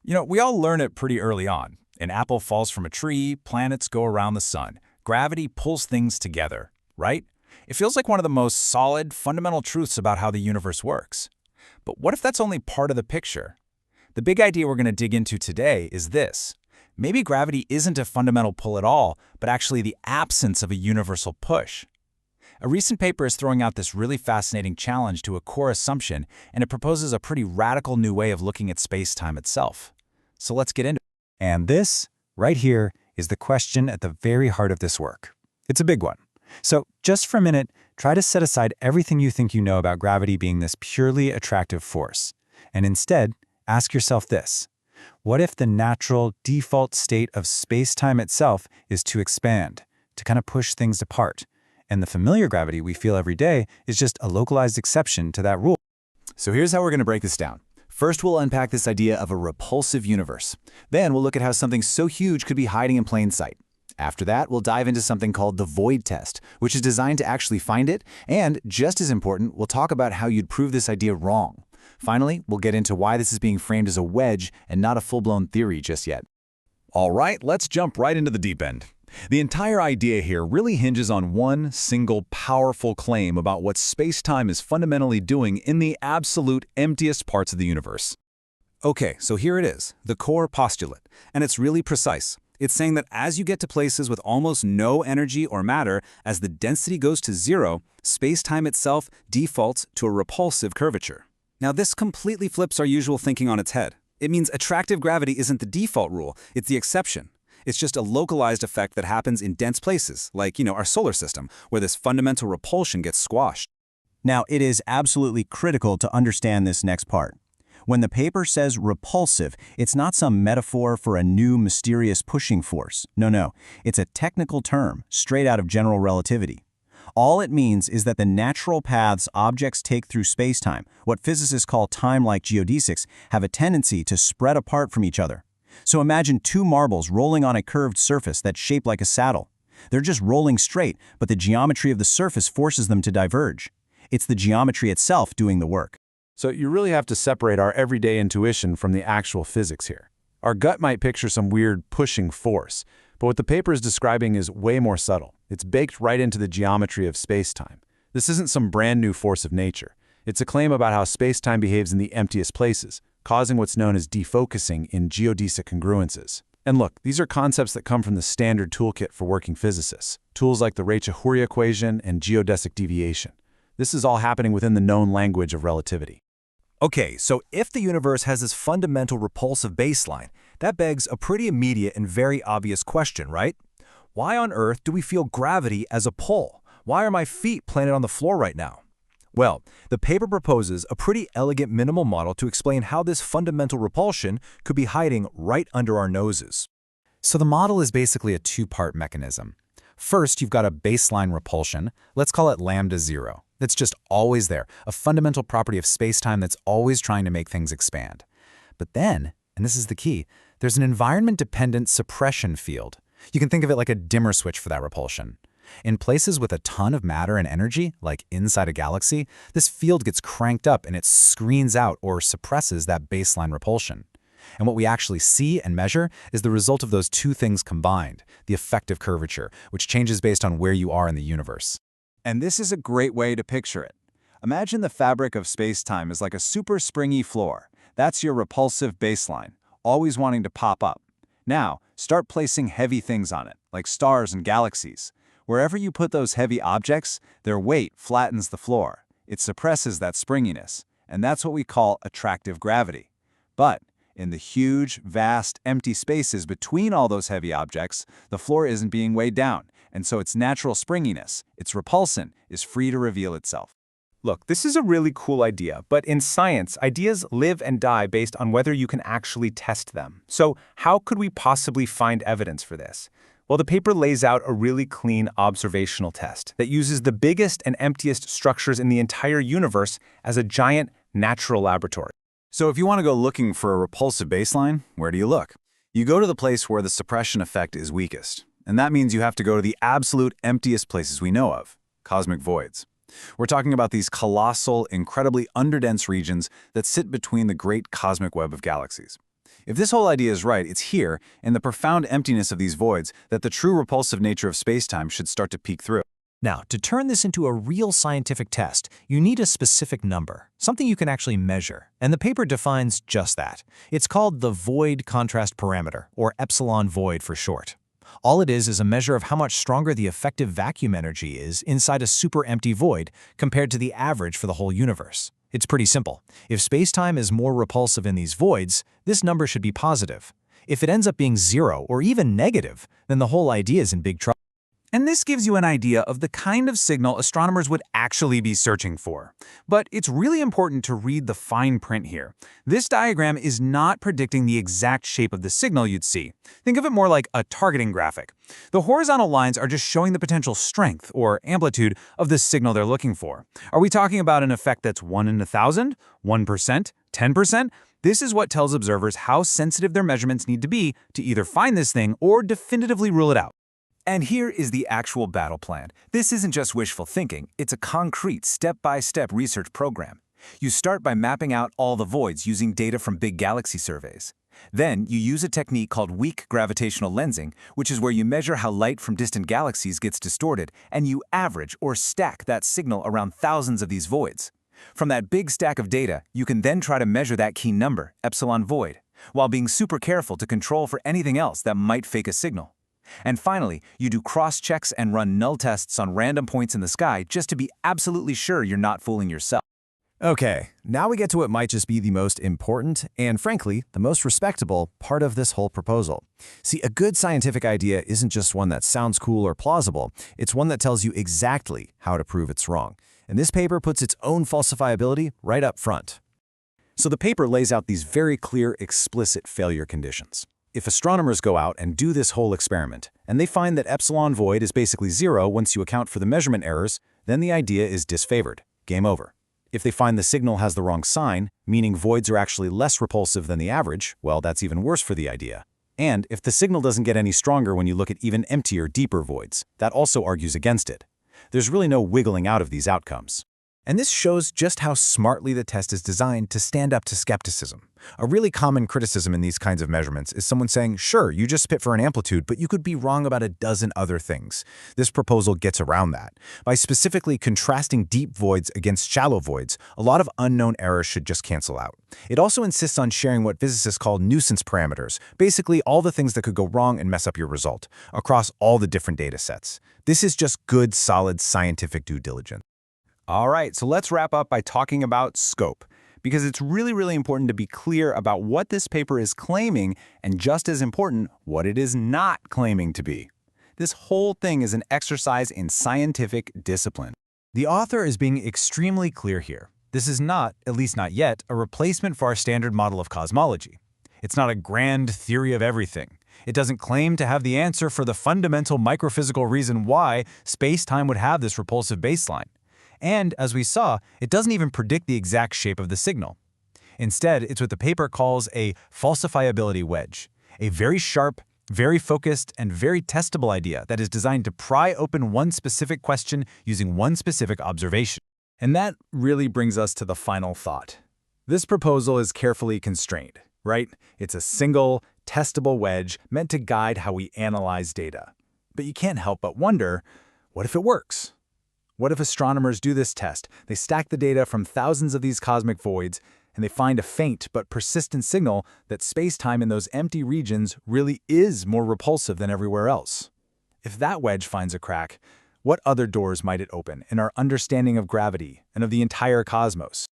We all learn it pretty early on. An apple falls from a tree, planets go around the sun. Gravity pulls things together, right? It feels like one of the most solid, fundamental truths about how the universe works. But what if that's only part of the picture? The big idea we're going to dig into today is this. Maybe gravity isn't a fundamental pull at all, but actually the absence of a universal push. A recent paper is throwing out this really fascinating challenge to a core assumption, and it proposes a pretty radical new way of looking at space-time itself. So let's get into it. And this, right here, is the question at the very heart of this work. It's a big one. So just for a minute, try to set aside everything you think you know about gravity being this purely attractive force. And instead, ask yourself this. What if the natural, default state of space-time itself is to expand, to kind of push things apart? And the familiar gravity we feel every day is just a localized exception to that rule. So here's how we're going to break this down. First, we'll unpack this idea of a repulsive universe. Then we'll look at how something so huge could be hiding in plain sight. After that, we'll dive into something called the void test, which is designed to actually find it. And just as important, we'll talk about how you'd prove this idea wrong. Finally, we'll get into why this is being framed as a wedge and not a full-blown theory just yet. All right, let's jump right into the deep end. The entire idea here really hinges on one single powerful claim about what space-time is fundamentally doing in the absolute emptiest parts of the universe. Okay, so here it is, the core postulate, and it's really precise. It's saying that as you get to places with almost no energy or matter, as the density goes to zero, space-time itself defaults to a repulsive curvature. Now this completely flips our usual thinking on its head. It means attractive gravity isn't the default rule, it's the exception. It's just a localized effect that happens in dense places, like, our solar system, where this fundamental repulsion gets squashed. Now, it is absolutely critical to understand this next part. When the paper says repulsive, it's not some metaphor for a new mysterious pushing force. No, it's a technical term, straight out of general relativity. All it means is that the natural paths objects take through spacetime, what physicists call time-like geodesics, have a tendency to spread apart from each other. So imagine two marbles rolling on a curved surface that's shaped like a saddle. They're just rolling straight, but the geometry of the surface forces them to diverge. It's the geometry itself doing the work. So you really have to separate our everyday intuition from the actual physics here. Our gut might picture some weird pushing force, but what the paper is describing is way more subtle. It's baked right into the geometry of space-time. This isn't some brand new force of nature. It's a claim about how space-time behaves in the emptiest places, causing what's known as defocusing in geodesic congruences. And look, these are concepts that come from the standard toolkit for working physicists, tools like the Ricci-Hurry equation and geodesic deviation. This is all happening within the known language of relativity. Okay, so if the universe has this fundamental repulsive baseline, that begs a pretty immediate and very obvious question, right? Why on earth do we feel gravity as a pull? Why are my feet planted on the floor right now? Well, the paper proposes a pretty elegant minimal model to explain how this fundamental repulsion could be hiding right under our noses. So the model is basically a two-part mechanism. First, you've got a baseline repulsion, let's call it lambda 0. That's just always there, a fundamental property of spacetime that's always trying to make things expand. But then, and this is the key, there's an environment-dependent suppression field. You can think of it like a dimmer switch for that repulsion. In places with a ton of matter and energy, like inside a galaxy, this field gets cranked up and it screens out or suppresses that baseline repulsion. And what we actually see and measure is the result of those two things combined, the effective curvature, which changes based on where you are in the universe. And this is a great way to picture it. Imagine the fabric of space-time is like a super springy floor. That's your repulsive baseline, always wanting to pop up. Now, start placing heavy things on it, like stars and galaxies. Wherever you put those heavy objects, their weight flattens the floor. It suppresses that springiness, and that's what we call attractive gravity. But in the huge, vast, empty spaces between all those heavy objects, the floor isn't being weighed down, and so its natural springiness, its repulsion, is free to reveal itself. Look, this is a really cool idea, but in science, ideas live and die based on whether you can actually test them. So how could we possibly find evidence for this? Well, the paper lays out a really clean observational test that uses the biggest and emptiest structures in the entire universe as a giant natural laboratory. So if you want to go looking for a repulsive baseline, where do you look? You go to the place where the suppression effect is weakest. And that means you have to go to the absolute emptiest places we know of, cosmic voids. We're talking about these colossal, incredibly underdense regions that sit between the great cosmic web of galaxies. If this whole idea is right, it's here, in the profound emptiness of these voids, that the true repulsive nature of spacetime should start to peek through. Now, to turn this into a real scientific test, you need a specific number, something you can actually measure, and the paper defines just that. It's called the void contrast parameter, or epsilon void for short. All it is a measure of how much stronger the effective vacuum energy is inside a super empty void compared to the average for the whole universe. It's pretty simple. If spacetime is more repulsive in these voids, this number should be positive. If it ends up being 0 or even negative, then the whole idea is in big trouble. And this gives you an idea of the kind of signal astronomers would actually be searching for. But it's really important to read the fine print here. This diagram is not predicting the exact shape of the signal you'd see. Think of it more like a targeting graphic. The horizontal lines are just showing the potential strength, or amplitude, of the signal they're looking for. Are we talking about an effect that's 1 in 1,000, 1%, 10%? This is what tells observers how sensitive their measurements need to be to either find this thing or definitively rule it out. And here is the actual battle plan. This isn't just wishful thinking, it's a concrete step-by-step research program. You start by mapping out all the voids using data from big galaxy surveys. Then you use a technique called weak gravitational lensing, which is where you measure how light from distant galaxies gets distorted, and you average or stack that signal around thousands of these voids. From that big stack of data, you can then try to measure that key number, epsilon void, while being super careful to control for anything else that might fake a signal. And finally, you do cross-checks and run null tests on random points in the sky just to be absolutely sure you're not fooling yourself. Okay, now we get to what might just be the most important and, frankly, the most respectable part of this whole proposal. See, a good scientific idea isn't just one that sounds cool or plausible, it's one that tells you exactly how to prove it's wrong. And this paper puts its own falsifiability right up front. So the paper lays out these very clear, explicit failure conditions. If astronomers go out and do this whole experiment, and they find that epsilon void is basically 0 once you account for the measurement errors, then the idea is disfavored. Game over. If they find the signal has the wrong sign, meaning voids are actually less repulsive than the average, well, that's even worse for the idea. And if the signal doesn't get any stronger when you look at even emptier, deeper voids, that also argues against it. There's really no wiggling out of these outcomes. And this shows just how smartly the test is designed to stand up to skepticism. A really common criticism in these kinds of measurements is someone saying, sure, you just spit for an amplitude, but you could be wrong about a dozen other things. This proposal gets around that. By specifically contrasting deep voids against shallow voids, a lot of unknown errors should just cancel out. It also insists on sharing what physicists call nuisance parameters, basically all the things that could go wrong and mess up your result, across all the different data sets. This is just good, solid scientific due diligence. All right, so let's wrap up by talking about scope, because it's really important to be clear about what this paper is claiming and, just as important, what it is not claiming to be. This whole thing is an exercise in scientific discipline. The author is being extremely clear here. This is not, at least not yet, a replacement for our standard model of cosmology. It's not a grand theory of everything. It doesn't claim to have the answer for the fundamental microphysical reason why space-time would have this repulsive baseline. And, as we saw, it doesn't even predict the exact shape of the signal. Instead, it's what the paper calls a falsifiability wedge, a very sharp, very focused, and very testable idea that is designed to pry open one specific question using one specific observation. And that really brings us to the final thought. This proposal is carefully constrained, right? It's a single, testable wedge meant to guide how we analyze data. But you can't help but wonder, what if it works? What if astronomers do this test? They stack the data from thousands of these cosmic voids, and they find a faint but persistent signal that space-time in those empty regions really is more repulsive than everywhere else. If that wedge finds a crack, what other doors might it open in our understanding of gravity and of the entire cosmos?